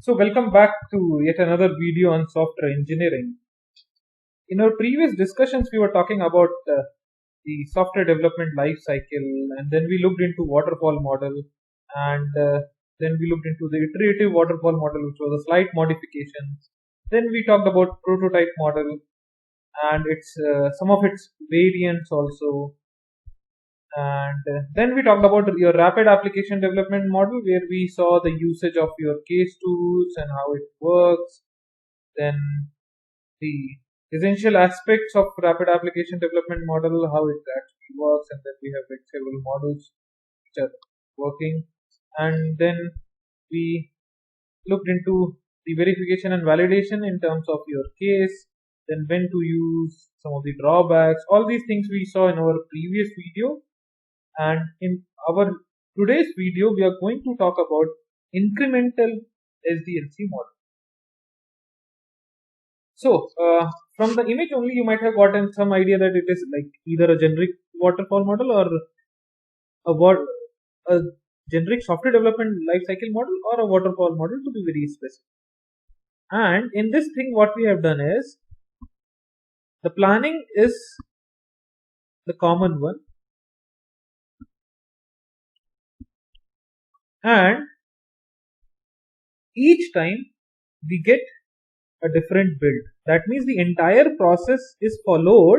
So, welcome back to yet another video on software engineering. In our previous discussions, we were talking about the software development life cycle, and then we looked into waterfall model, and then we looked into the iterative waterfall model, which was a slight modifications. Then we talked about prototype model and its some of its variants also, and then we talked about your rapid application development model, where we saw the usage of your case tools and how it works. Then the essential aspects of rapid application development model, how it actually works, and then we have like several models which are working. And then we looked into the verification and validation in terms of your case, then when to use, some of the drawbacks, all these things we saw in our previous video. And in our today's video, we are going to talk about incremental SDLC model. So, from the image only, you might have gotten some idea that it is like either a generic waterfall model or a generic software development lifecycle model or a waterfall model, to be very specific. And in this thing, what we have done is the planning is the common one, and each time we get a different build. That means the entire process is followed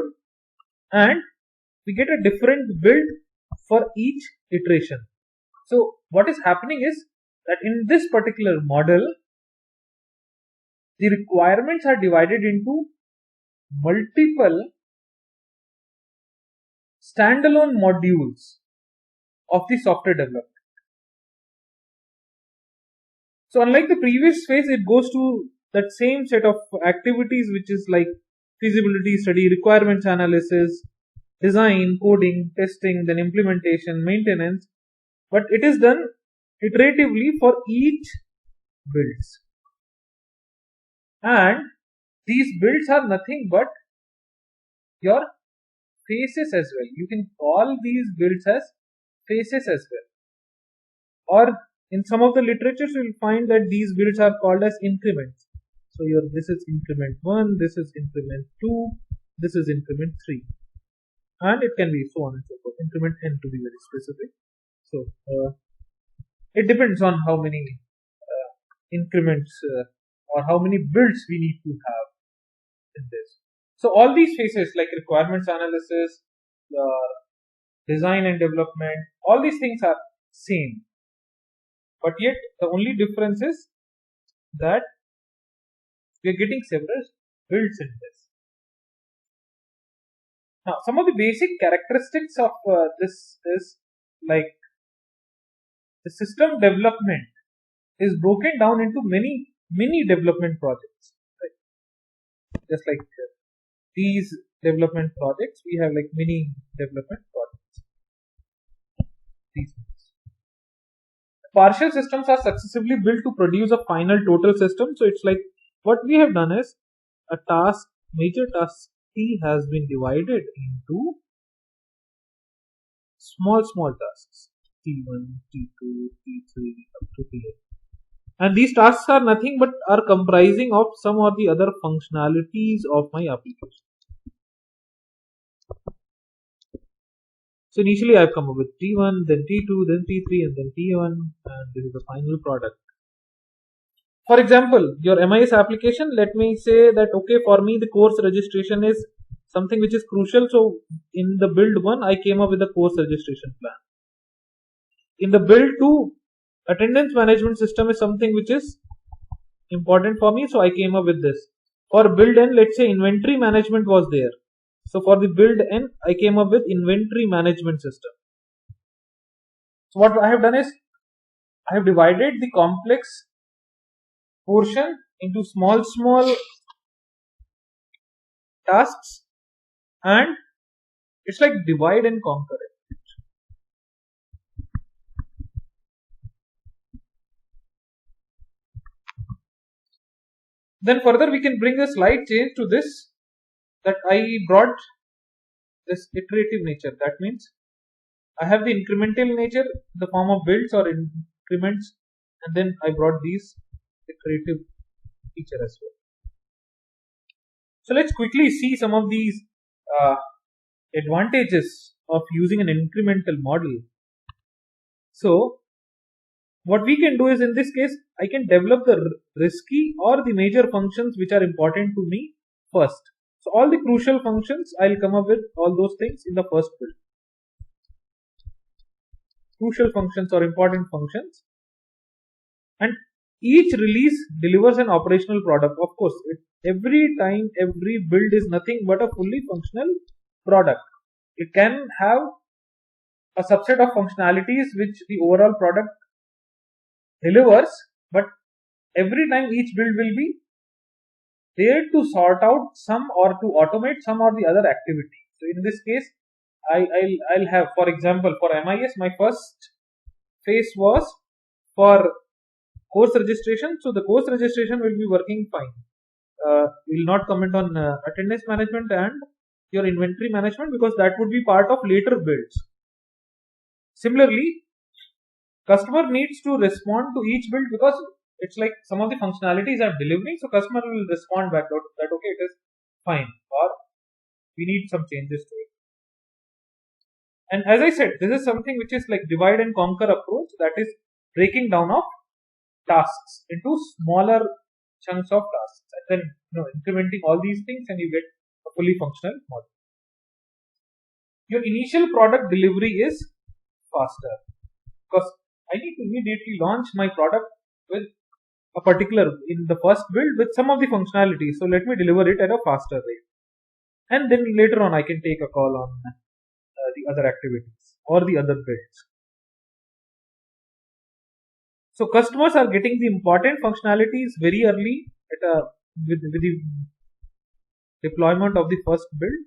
and we get a different build for each iteration. So what is happening is that in this particular model, the requirements are divided into multiple standalone modules of the software development. So unlike the previous phase, it goes to that same set of activities, which is like feasibility study, requirements analysis, design, coding, testing, then implementation, maintenance, but it is done iteratively for each builds. And these builds are nothing but your phases as well. You can call these builds as phases as well. Or in some of the literatures, you will find that these builds are called as increments. So this is increment 1, this is increment 2, this is increment 3. And it can be so on and so forth. Increment n to be very specific. So it depends on how many increments or how many builds we need to have in this. So all these phases like requirements analysis, design and development, all these things are same. But yet the only difference is that we are getting several builds in this. Now, some of the basic characteristics of this is like the system development is broken down into many development projects. Right? Just like these development projects, we have like many development projects. These partial systems are successively built to produce a final total system. So it's like what we have done is a major task T has been divided into small tasks T1, T2, T3 up to Tn. And these tasks are nothing but are comprising of some or the other functionalities of my application. So initially I've come up with T1, then T2, then T3, and then T1, and this is the final product. For example, your MIS application, let me say that okay, for me the course registration is something which is crucial. So in the build 1, I came up with a course registration plan. In the build 2, attendance management system is something which is important for me, so I came up with this. For build n, let's say inventory management was there. So for the build n, I came up with inventory management system. So what I have done is I have divided the complex portion into small tasks, and it's like divide and conquer it. Then further we can bring a slight change to this, that I brought this iterative nature. That means I have the incremental nature in the form of builds or increments, and then I brought these creative feature as well. So let's quickly see some of these advantages of using an incremental model. So what we can do is, in this case, I can develop the risky or the major functions which are important to me first. So all the crucial functions, I'll come up with all those things in the first build. Crucial functions or important functions, and each release delivers an operational product. Of course, every time, every build is nothing but a fully functional product. It can have a subset of functionalities which the overall product delivers, but every time each build will be there to sort out some or to automate some or the other activity. So in this case, I'll have, for example, for MIS, my first phase was for course registration. So the course registration will be working fine. We will not comment on attendance management and your inventory management because that would be part of later builds. Similarly, customer needs to respond to each build because it's like some of the functionalities I'm delivering, so customer will respond back that okay, it is fine, or we need some changes to it. And as I said, this is something which is like divide and conquer approach, that is breaking down of tasks into smaller chunks of tasks, and then incrementing all these things, and you get a fully functional model. Your initial product delivery is faster because I need to immediately launch my product with a particular, in the first build, with some of the functionality. So let me deliver it at a faster rate, and then later on I can take a call on the other activities or the other builds. So customers are getting the important functionalities very early with the deployment of the first build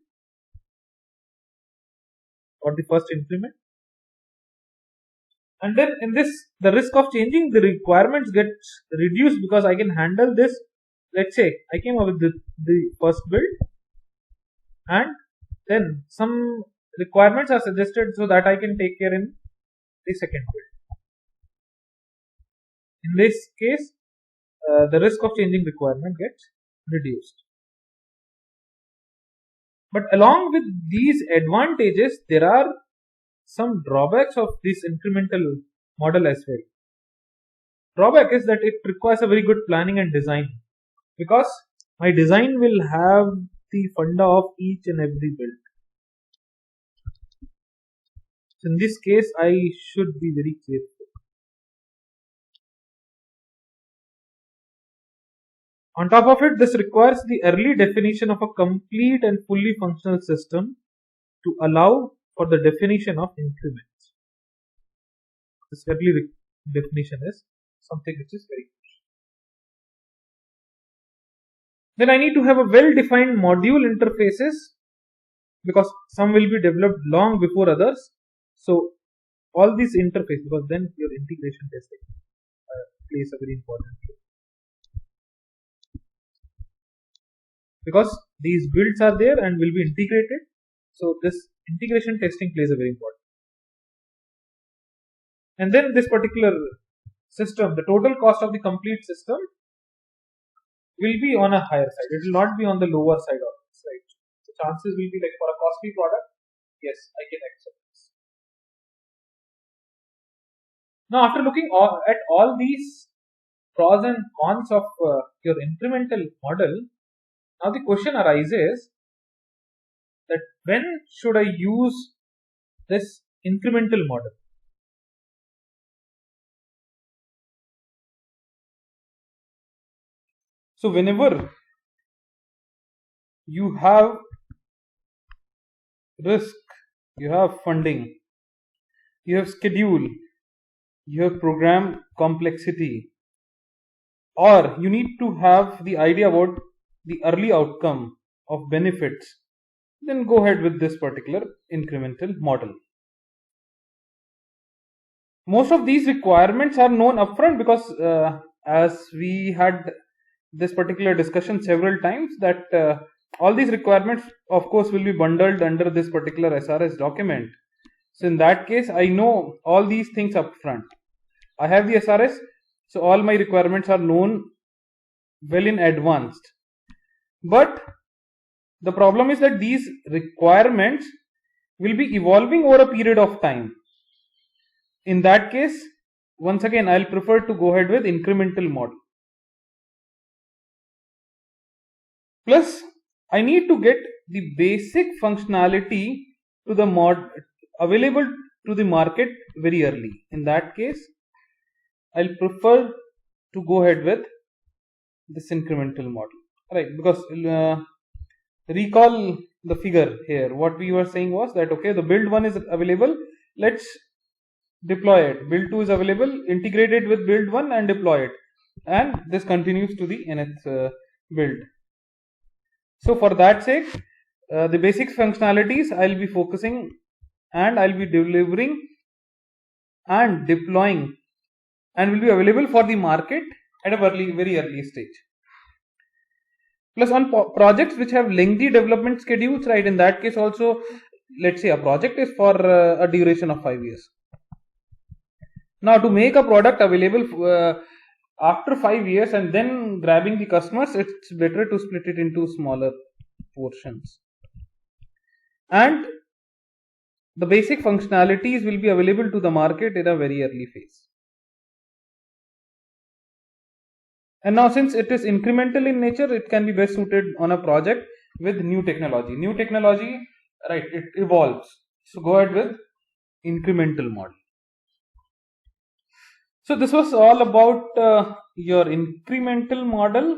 or the first increment. And then in this, the risk of changing the requirements gets reduced because I can handle this. Let's say I came up with the first build, and then some requirements are suggested so that I can take care in the second build. In this case, the risk of changing requirement gets reduced. But along with these advantages, there are some drawbacks of this incremental model as well. Drawback is that it requires a very good planning and design, because my design will have the funda of each and every build. So in this case, I should be very careful. On top of it, this requires the early definition of a complete and fully functional system to allow for the definition of increments. This early definition is something which is very crucial. Then I need to have a well-defined module interfaces, because some will be developed long before others. So all these interfaces, because then your integration testing plays a very important role. Because these builds are there and will be integrated, so this integration testing plays a very important. And then this particular system, the total cost of the complete system will be on a higher side. It will not be on the lower side of this, right? So chances will be like, for a costly product, yes, I can accept this. Now, after looking at all these pros and cons of your incremental model, now the question arises that when should I use this incremental model? So whenever you have risk, you have funding, you have schedule, you have program complexity, or you need to have the idea about the early outcome of benefits, then go ahead with this particular incremental model. Most of these requirements are known upfront because as we had this particular discussion several times, that all these requirements of course will be bundled under this particular SRS document. So in that case, I know all these things upfront. I have the SRS, so all my requirements are known well in advanced. But the problem is that these requirements will be evolving over a period of time. In that case, once again, I'll prefer to go ahead with incremental model. Plus, I need to get the basic functionality to the mod available to the market very early. In that case, I'll prefer to go ahead with this incremental model, right? Because recall the figure here. What we were saying was that okay, the build 1 is available. Let's deploy it. Build 2 is available. Integrate it with build 1 and deploy it. And this continues to the nth build. So for that sake, the basic functionalities I'll be focusing and I'll be delivering and deploying and will be available for the market at a very early stage. Plus on projects which have lengthy development schedules, right? In that case also, let's say a project is for a duration of 5 years. Now to make a product available after 5 years and then grabbing the customers, it's better to split it into smaller portions. And the basic functionalities will be available to the market in a very early phase. And now since it is incremental in nature, it can be best suited on a project with new technology. New technology, right, it evolves. So go ahead with incremental model. So this was all about your incremental model.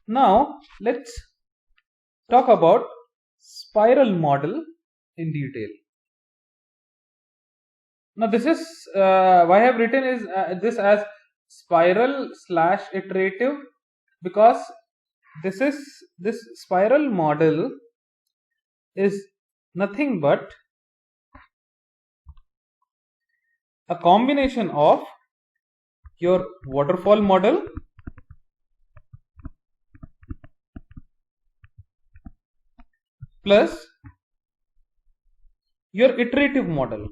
Now let's talk about spiral model in detail. Now this is why I have written is this as spiral / iterative, because this spiral model is nothing but a combination of your waterfall model plus your iterative model.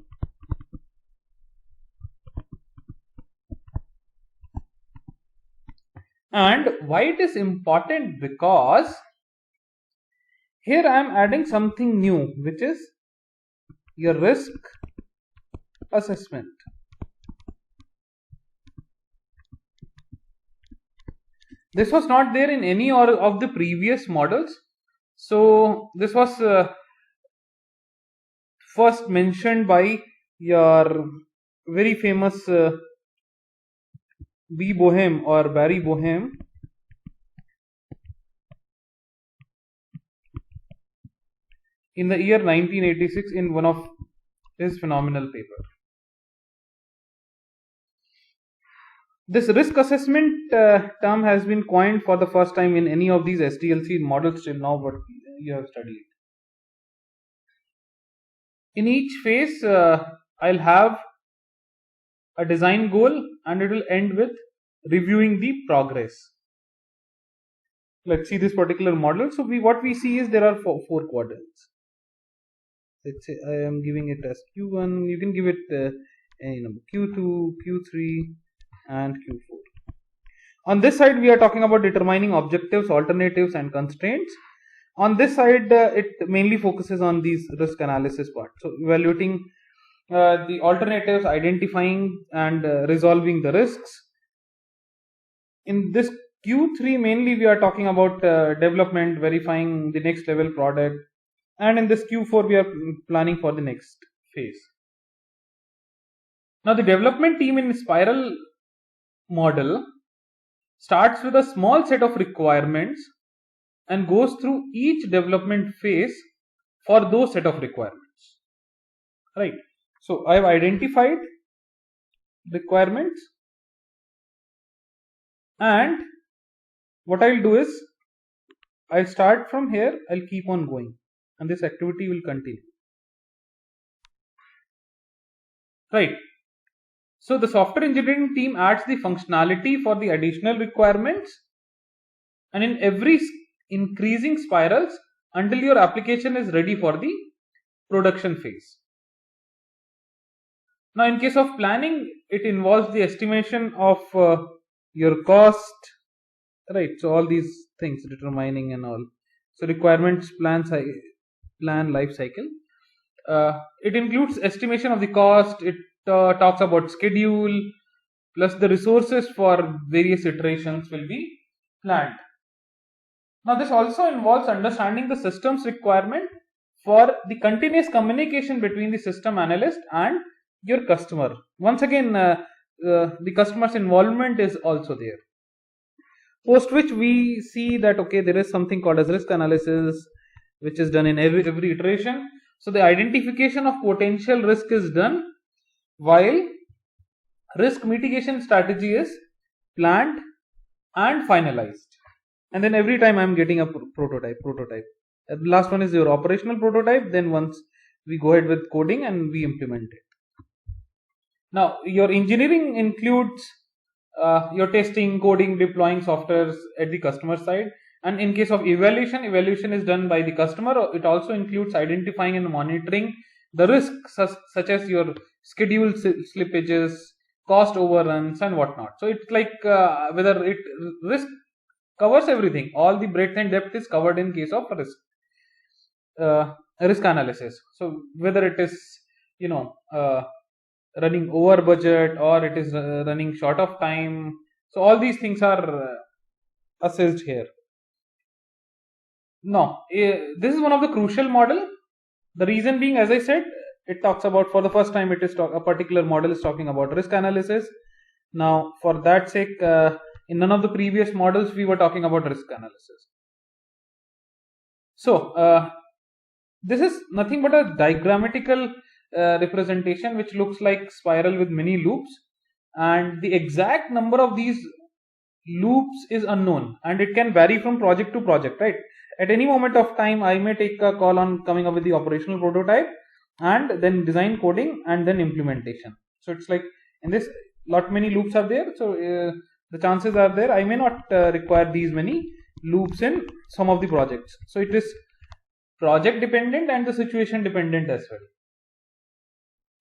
And why it is important? Because here I am adding something new, which is your risk assessment. This was not there in any of the previous models. So this was first mentioned by your very famous B. Boehm or Barry Boehm in the year 1986 in one of his phenomenal paper. This risk assessment term has been coined for the first time in any of these SDLC models till now, what you have studied. In each phase, I'll have a design goal and it will end with reviewing the progress. Let's see this particular model. So what we see is there are four quadrants. Let's say I am giving it as Q1. You can give it any number, Q2, Q3 and Q4. On this side we are talking about determining objectives, alternatives and constraints. On this side it mainly focuses on these risk analysis part. So evaluating the alternatives, identifying and resolving the risks. In this Q3 mainly we are talking about development, verifying the next level product, and in this Q4 we are planning for the next phase. Now the development team in spiral model starts with a small set of requirements and goes through each development phase for those set of requirements, right? So I have identified requirements, and what I'll do is I'll start from here, I'll keep on going, and this activity will continue, right? So the software engineering team adds the functionality for the additional requirements, and in every increasing spirals until your application is ready for the production phase. Now in case of planning, it involves the estimation of your cost, right? So all these things, determining and all. So requirements plan life cycle. It includes estimation of the cost. It talks about schedule, plus the resources for various iterations will be planned. Now this also involves understanding the system's requirement for the continuous communication between the system analyst and your customer. Once again, the customer's involvement is also there. Post which we see that okay, there is something called as risk analysis, which is done in every iteration. So the identification of potential risk is done, while risk mitigation strategy is planned and finalized. And then every time I'm getting a prototype. The last one is your operational prototype. Then once we go ahead with coding and we implement it. Now your engineering includes your testing, coding, deploying softwares at the customer side. And in case of evaluation is done by the customer. It also includes identifying and monitoring the risks such as your schedule slippages, cost overruns and whatnot. So it's like whether it risk covers everything. All the breadth and depth is covered in case of risk analysis. So whether it is running over budget or it is running short of time. So all these things are assessed here. Now, this is one of the crucial model. The reason being, as I said, it talks about, for the first time, it is a particular model is talking about risk analysis. Now, for that sake, in none of the previous models, we were talking about risk analysis. So, this is nothing but a diagrammatical representation which looks like spiral with many loops, and the exact number of these loops is unknown, and it can vary from project to project, right? At any moment of time, I may take a call on coming up with the operational prototype and then design, coding and then implementation. So it's like in this lot many loops are there. So the chances are there I may not require these many loops in some of the projects. So it is project dependent and the situation dependent as well.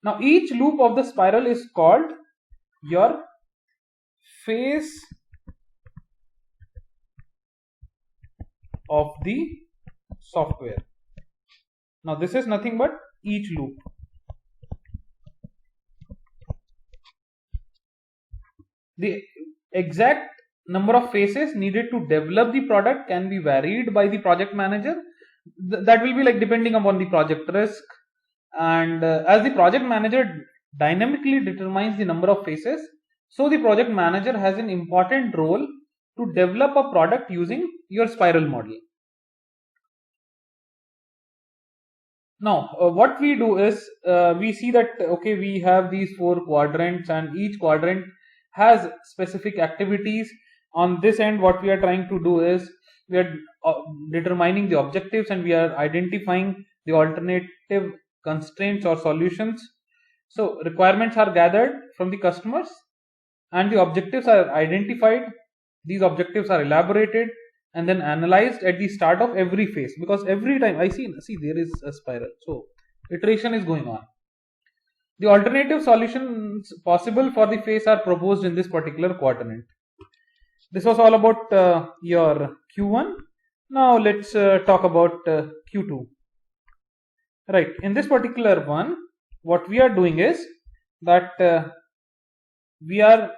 Now each loop of the spiral is called your phase of the software. Now this is nothing but each loop. The exact number of phases needed to develop the product can be varied by the project manager. That will be like depending upon the project risk, and as the project manager dynamically determines the number of phases, so the project manager has an important role to develop a product using your spiral model. Now what we do is we see that okay, we have these 4 quadrants and each quadrant has specific activities. On this end, what we are trying to do is we are determining the objectives and we are identifying the alternative constraints or solutions. So requirements are gathered from the customers and the objectives are identified. These objectives are elaborated and then analyzed at the start of every phase, because every time I see there is a spiral, so iteration is going on. The alternative solutions possible for the phase are proposed in this particular quadrant. This was all about your Q1. Now let's talk about Q2. Right, in this particular one, what we are doing is that we are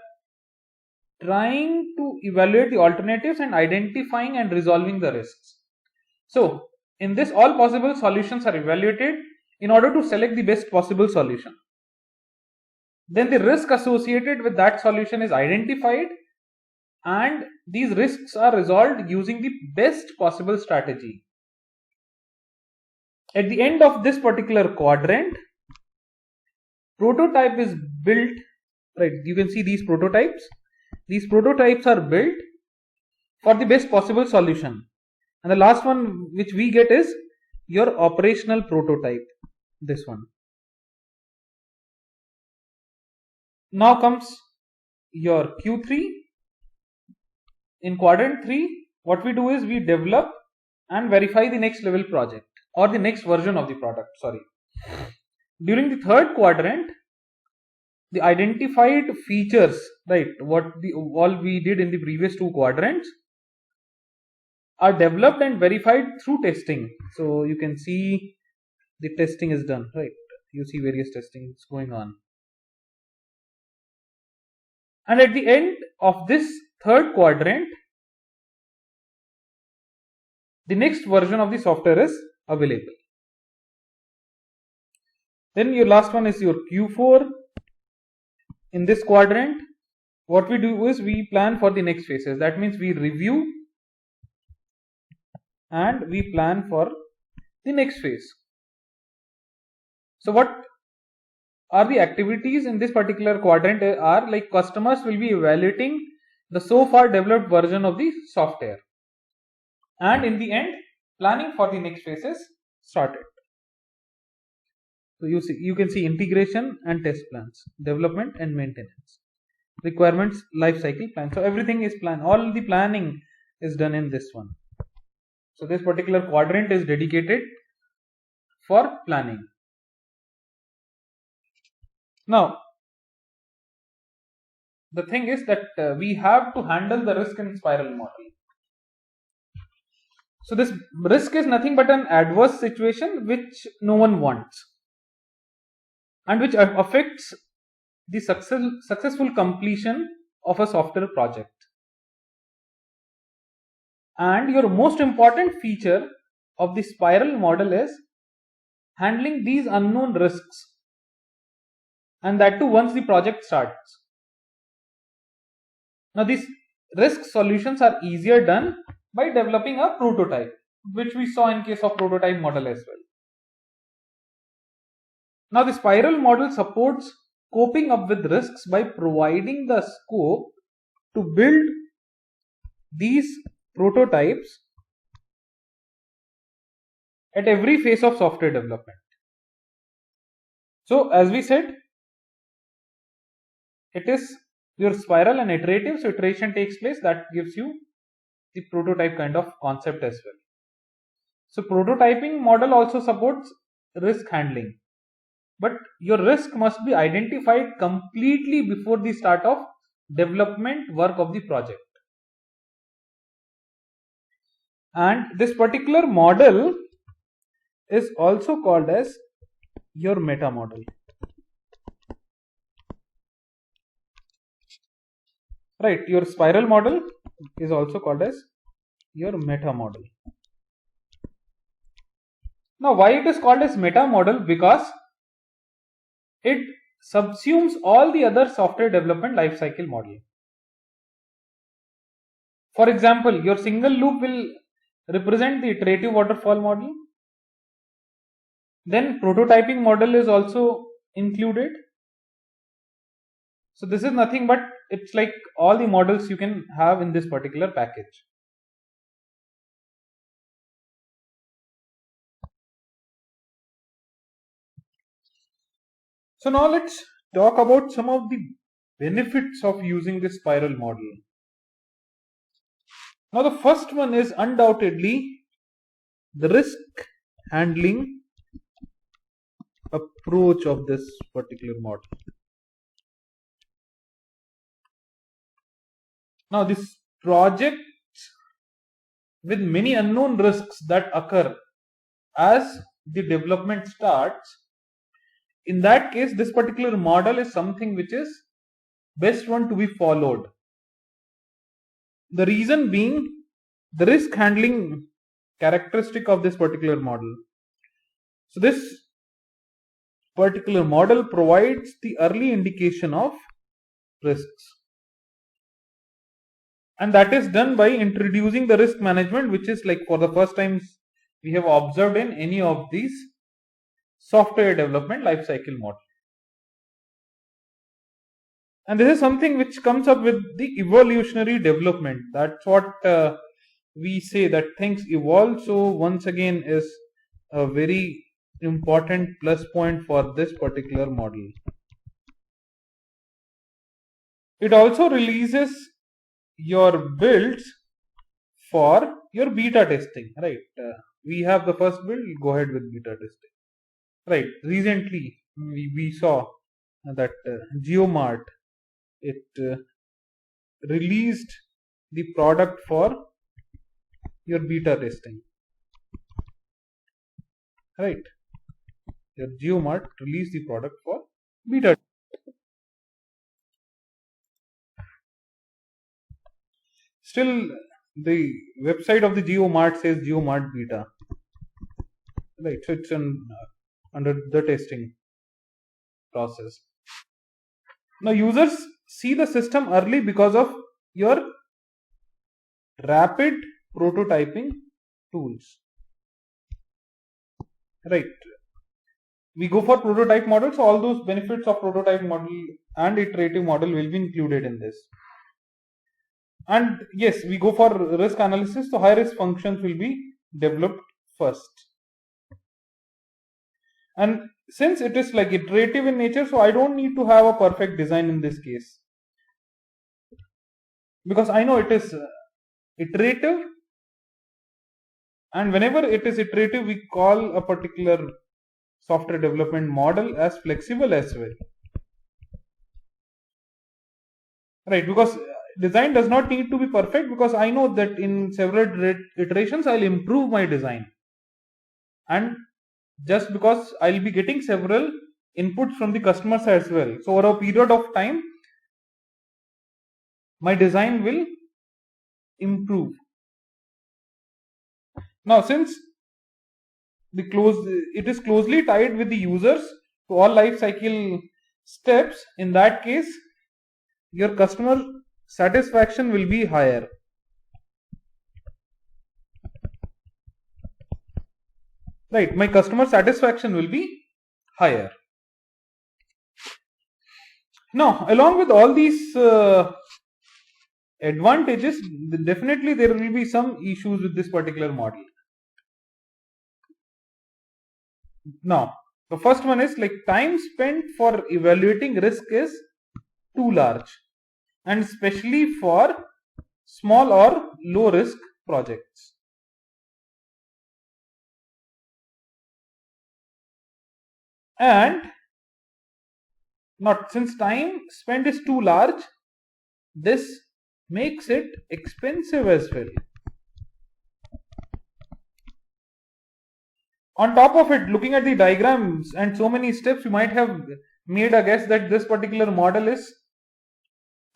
trying to evaluate the alternatives and identifying and resolving the risks. So in this, all possible solutions are evaluated in order to select the best possible solution. Then the risk associated with that solution is identified and these risks are resolved using the best possible strategy. At the end of this particular quadrant, prototype is built, right? You can see these prototypes. These prototypes are built for the best possible solution. And the last one which we get is your operational prototype, this one. Now comes your Q3. In quadrant 3, what we do is we develop and verify the next level project or the next version of the product. During the third quadrant, the identified features, right, all we did in the previous 2 quadrants, are developed and verified through testing. So you can see the testing is done, right? You see various testings going on. And at the end of this third quadrant, the next version of the software is available. Then your last one is your Q4. In this quadrant, what we do is we plan for the next phases. That means we review and we plan for the next phase. So what are the activities in this particular quadrant are like customers will be evaluating the so far developed version of the software, and in the end planning for the next phase is started. So you can see integration and test plans, development and maintenance, requirements, life cycle plan. So everything is planned. All the planning is done in this one. So this particular quadrant is dedicated for planning. Now, the thing is that we have to handle the risk in spiral model. So this risk is nothing but an adverse situation which no one wants and which affects the successful completion of a software project. And your most important feature of the spiral model is handling these unknown risks, and that too once the project starts. Now these risk solutions are easier done by developing a prototype, which we saw in case of prototype model as well. Now the spiral model supports coping up with risks by providing the scope to build these prototypes at every phase of software development. So as we said, it is your spiral and iterative. So iteration takes place, that gives you the prototype kind of concept as well. So prototyping model also supports risk handling, but your risk must be identified completely before the start of development work of the project. And this particular model is also called as your meta model. Right, your spiral model is also called as your meta model. Now why it is called as meta model? Because it subsumes all the other software development lifecycle model. For example, your single loop will represent the iterative waterfall model. Then prototyping model is also included. So this is nothing but it's like all the models you can have in this particular package. So now let's talk about some of the benefits of using this spiral model. Now the first one is undoubtedly the risk handling approach of this particular model. Now this project with many unknown risks that occur as the development starts, in that case this particular model is something which is best one to be followed. The reason being the risk handling characteristic of this particular model. So this particular model provides the early indication of risks, and that is done by introducing the risk management, which is like for the first time we have observed in any of these software development lifecycle model. And this is something which comes up with the evolutionary development. That's what we say, that things evolve. So once again is a very important plus point for this particular model. It also releases your builds for your beta testing, right? We have the first build, go ahead with beta testing, right? Recently we saw that JioMart, it released the product for your beta testing, right? Your JioMart release the product for beta. Still, the website of the JioMart says JioMart beta, right? So it's under the testing process. Now users see the system early because of your rapid prototyping tools, right? We go for prototype model, so all those benefits of prototype model and iterative model will be included in this. And yes, we go for risk analysis, so high risk functions will be developed first. And since it is like iterative in nature, so I don't need to have a perfect design in this case, because I know it is iterative, and whenever it is iterative, we call a particular software development model as flexible as well, right? Because design does not need to be perfect, because I know that in several iterations I'll improve my design, and just because I'll be getting several inputs from the customers as well, so over a period of time my design will improve. Now since it is closely tied with the users to all life cycle steps, in that case your customer satisfaction will be higher, right? My customer satisfaction will be higher. Now along with all these advantages, definitely there will be some issues with this particular model. Now the first one is like time spent for evaluating risk is too large, and especially for small or low risk projects. And not since time spent is too large, this makes it expensive as well. On top of it, looking at the diagrams and so many steps, you might have made a guess that this particular model is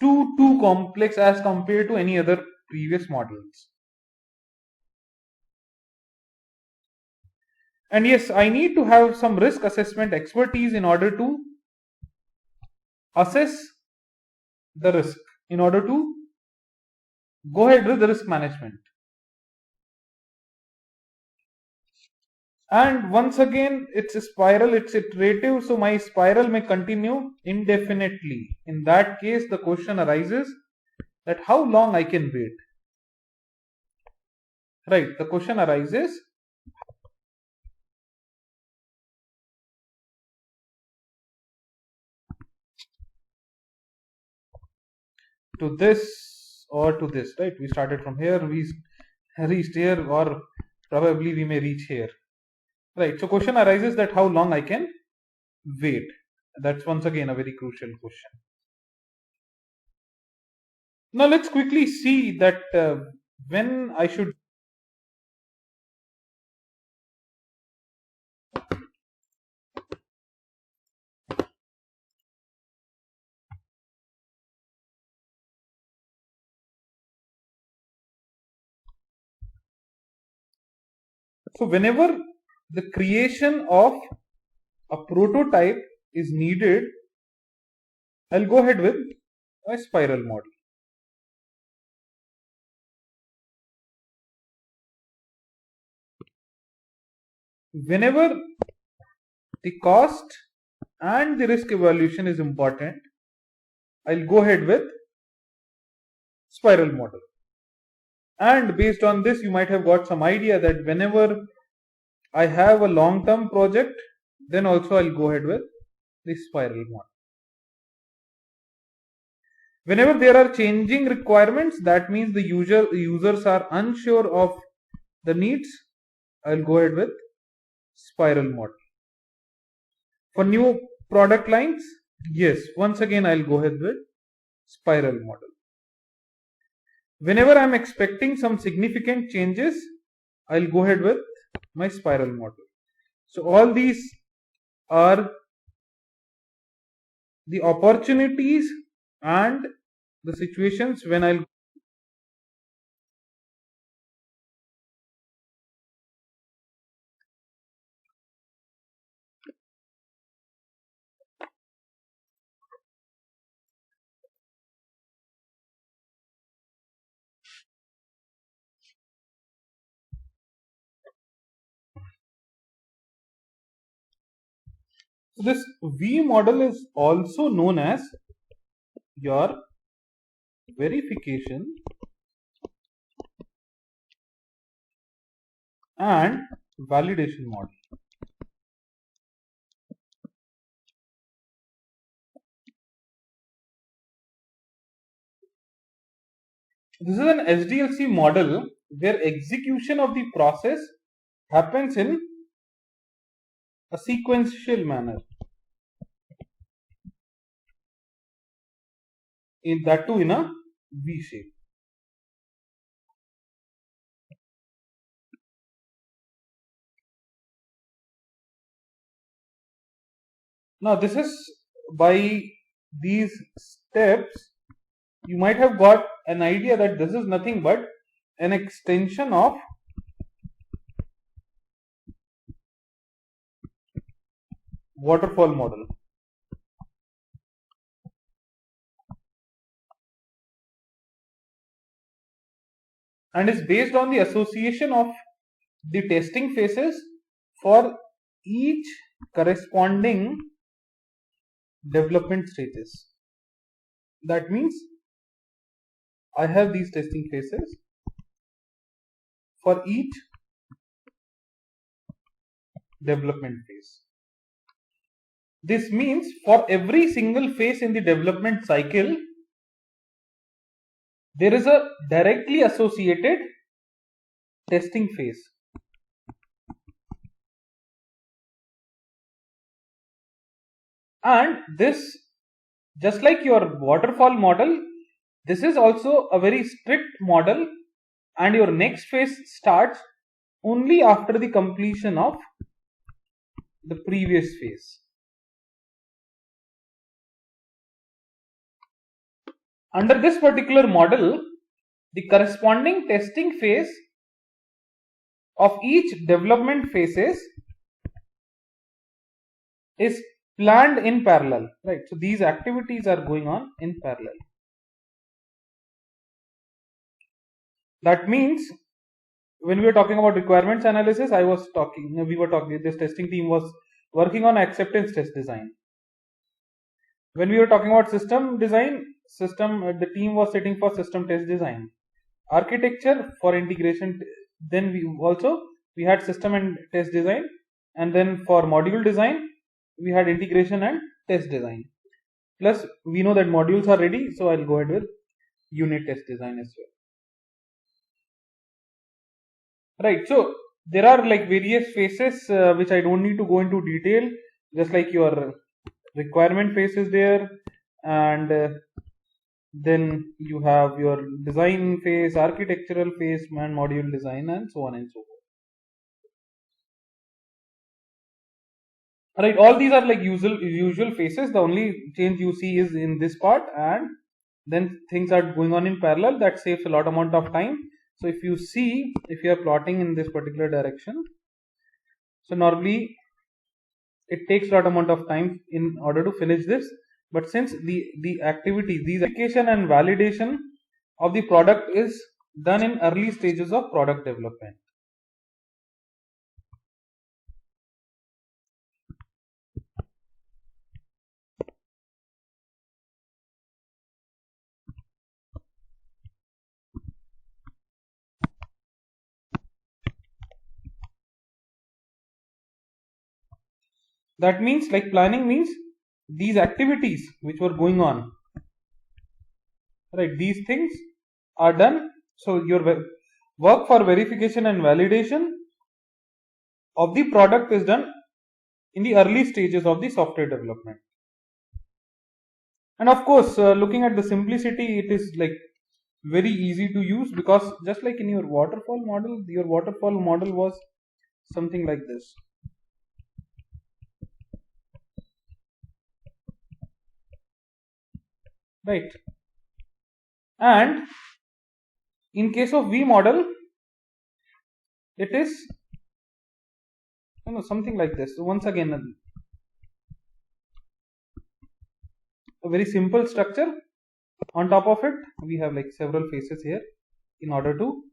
too complex as compared to any other previous models. And yes, I need to have some risk assessment expertise in order to assess the risk, in order to go ahead with the risk management. And once again, it's a spiral, it's iterative, so my spiral may continue indefinitely. In that case, the question arises that how long I can wait. Right, the question arises to this or to this, right? We started from here, we reached here, or probably we may reach here. Right, so question arises that how long I can wait. That's once again a very crucial question. Now let's quickly see that when I should so whenever the creation of a prototype is needed, I'll go ahead with a spiral model. Whenever the cost and the risk evaluation is important, I'll go ahead with spiral model. And based on this, you might have got some idea that whenever I have a long-term project, then also I'll go ahead with the spiral model. Whenever there are changing requirements, that means the users are unsure of the needs, I'll go ahead with spiral model. For new product lines, yes, once again I'll go ahead with spiral model. Whenever I'm expecting some significant changes, I'll go ahead with my spiral model. So all these are the opportunities and the situations when I'll. So this V model is also known as your verification and validation model. This is an SDLC model where execution of the process happens in a sequential manner. In that too in a V shape. Now this is by these steps you might have got an idea that this is nothing but an extension of waterfall model. And is based on the association of the testing phases for each corresponding development stages. That means I have these testing phases for each development phase. This means for every single phase in the development cycle, there is a directly associated testing phase. And this, just like your waterfall model, this is also a very strict model, and your next phase starts only after the completion of the previous phase. Under this particular model, the corresponding testing phase of each development phases is planned in parallel, right? So these activities are going on in parallel. That means when we were talking about requirements analysis, this testing team was working on acceptance test design. When we were talking about system design, the team was sitting for system test design. Architecture for integration, then we had system and test design, and then for module design, we had integration and test design. Plus, we know that modules are ready, so I'll go ahead with unit test design as well. Right, so there are like various phases which I don't need to go into detail, just like your requirement phase is there, and then you have your design phase, architectural phase, and module design, and so on and so forth. Right, all these are like usual phases. The only change you see is in this part, and then things are going on in parallel. That saves a lot amount of time. So if you see, if you are plotting in this particular direction, so normally it takes a lot amount of time in order to finish this. But since the activity, these application and validation of the product is done in early stages of product development. That means, like, planning means these activities which were going on, right, these things are done. So your work for verification and validation of the product is done in the early stages of the software development. And of course, looking at the simplicity, it is like very easy to use, because just like in your waterfall model was something like this. Right. And in case of V model, it is something like this. So once again, a very simple structure. On top of it, we have like several faces here in order to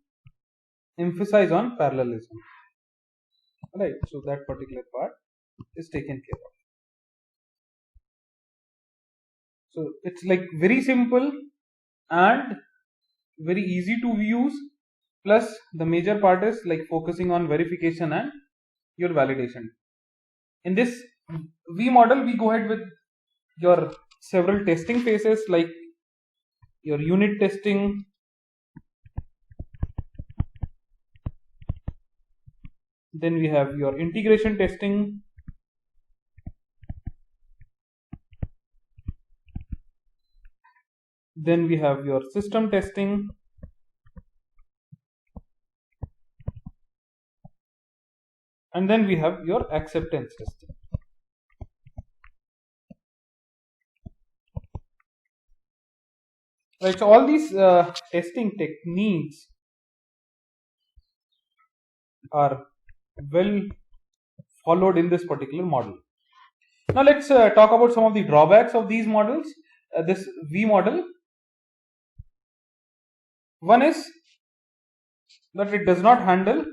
emphasize on parallelism. Right. So that particular part is taken care of. So it's like very simple and very easy to use, plus the major part is like focusing on verification and your validation. In this V model, we go ahead with your several testing phases, like your unit testing, then we have your integration testing, then we have your system testing, and then we have your acceptance testing. Right, so all these testing techniques are well followed in this particular model. Now let's talk about some of the drawbacks of these models, this V model. One is that it does not handle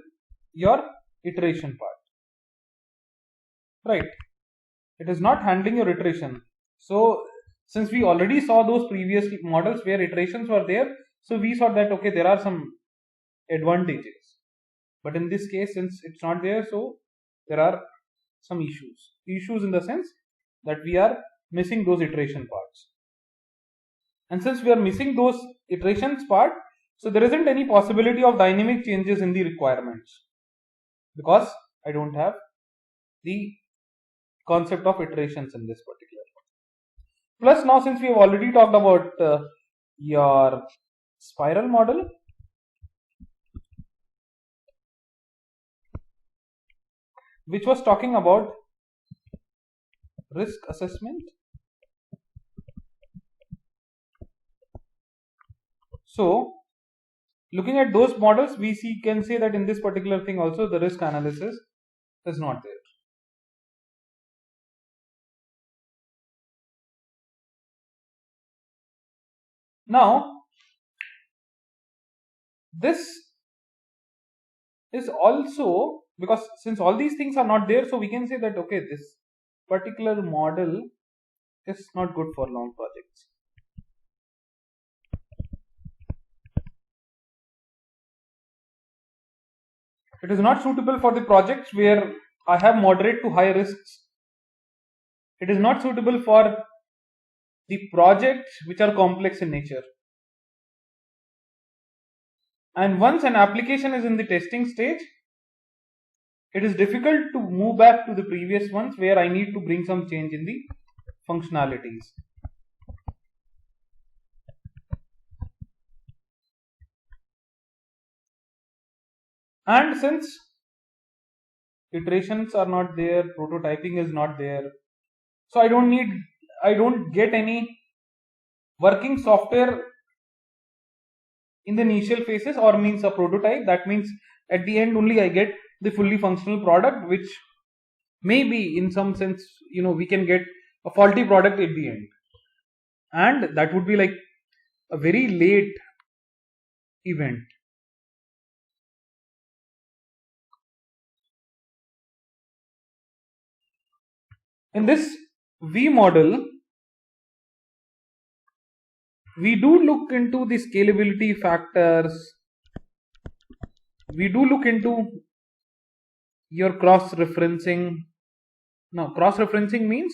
your iteration part. Right, it is not handling your iteration. So since we already saw those previous models where iterations were there, so we saw that okay, there are some advantages, but in this case, since it's not there, so there are some issues in the sense that we are missing those iteration parts, and since we are missing those iterations part, so there isn't any possibility of dynamic changes in the requirements, because I don't have the concept of iterations in this particular one. Plus, now since we have already talked about your spiral model, which was talking about risk assessment. So looking at those models, we can say that in this particular thing also the risk analysis is not there. Now this is also, because since all these things are not there, so we can say that okay, this particular model is not good for long projects. It is not suitable for the projects where I have moderate to high risks. It is not suitable for the projects which are complex in nature. And once an application is in the testing stage, it is difficult to move back to the previous ones where I need to bring some change in the functionalities. And since iterations are not there, prototyping is not there, so I don't get any working software in the initial phases, or means a prototype. That means at the end only I get the fully functional product, which maybe in some sense we can get a faulty product at the end, and that would be like a very late event. In this V model, we do look into the scalability factors, we do look into your cross referencing. Now cross referencing means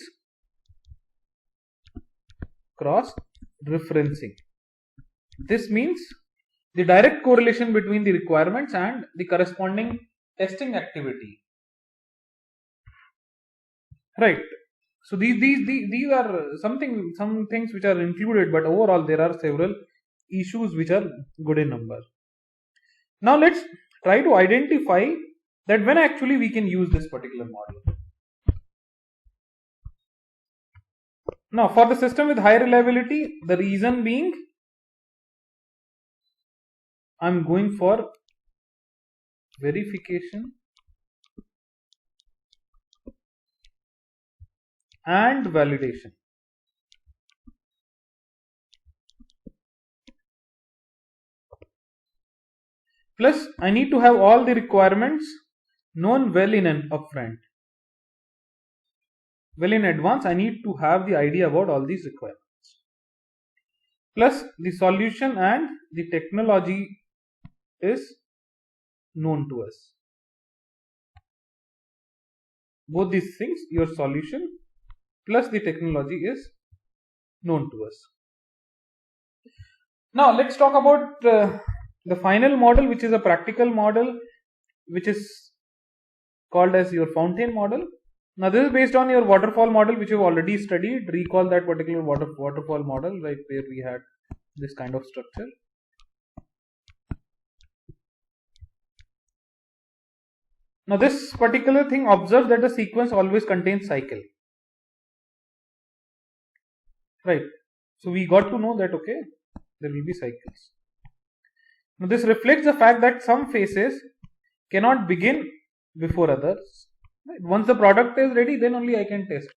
this means the direct correlation between the requirements and the corresponding testing activity. Right. So these are some things which are included, but overall there are several issues which are good in number. Now let's try to identify that when actually we can use this particular model. Now for the system with high reliability, the reason being I'm going for verification and validation. Plus, I need to have all the requirements known well in an upfront. Well in advance, I need to have the idea about all these requirements. Plus, the solution and the technology is known to us. Both these things, your solution plus the technology is known to us. Now, let's talk about the final model, which is a practical model, which is called as your fountain model. Now this is based on your waterfall model, which you've already studied. Recall that particular waterfall model, right, where we had this kind of structure. Now this particular thing, observe that the sequence always contains cycle. Right. So we got to know that, okay, there will be cycles. Now this reflects the fact that some phases cannot begin before others. Right. Once the product is ready, then only I can test.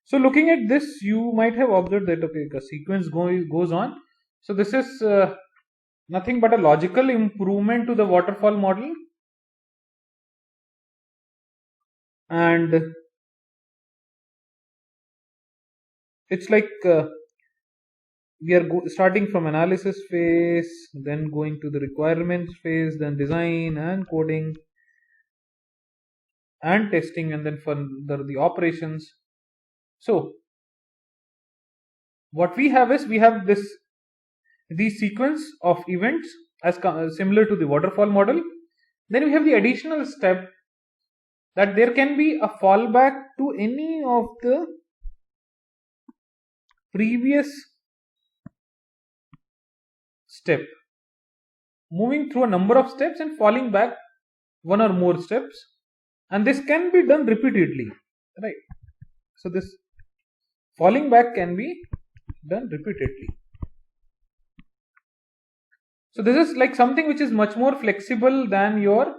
So looking at this, you might have observed that, okay, the sequence goes on. So this is nothing but a logical improvement to the waterfall model, and it's like we are starting from analysis phase, then going to the requirements phase, then design and coding and testing, and then further the operations. So what we have is, we have this sequence of events as similar to the waterfall model. Then we have the additional step that there can be a fallback to any of the previous step, moving through a number of steps and falling back one or more steps, and this can be done repeatedly, right? So this falling back can be done repeatedly. So this is like something which is much more flexible than your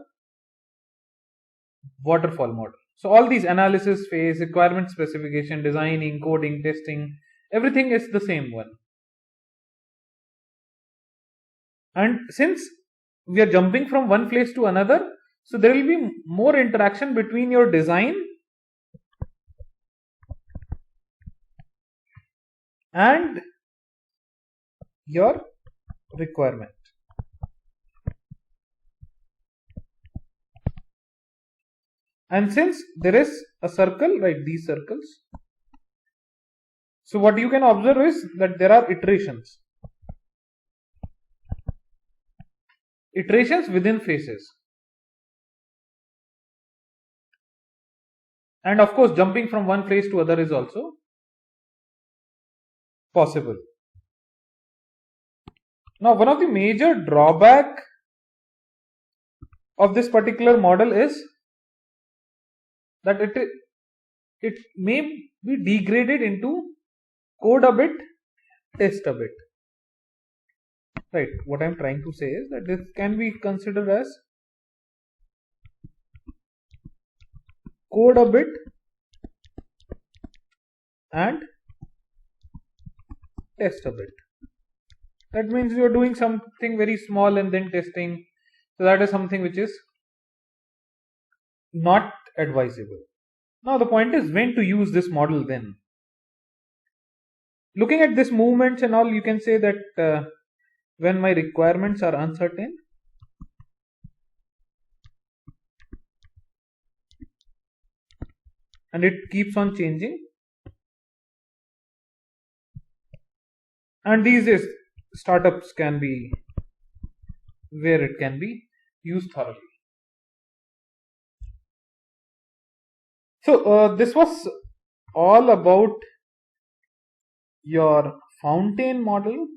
waterfall model. So all these analysis phase, requirement specification, designing, coding, testing, everything is the same one. And since we are jumping from one phase to another, so there will be more interaction between your design and your requirement. And since there is a circle, right, these circles, so what you can observe is that there are iterations within phases, and of course jumping from one phase to other is also possible. Now one of the major drawback of this particular model is that it may be degraded into code a bit, test a bit. Right, what I am trying to say is that this can be considered as code a bit and test a bit. That means you are doing something very small and then testing. So that is something which is not advisable. Now the point is when to use this model then. Looking at this movements and all, you can say that when my requirements are uncertain, and it keeps on changing. And these days, startups can be where it can be used thoroughly. So, this was all about your fountain model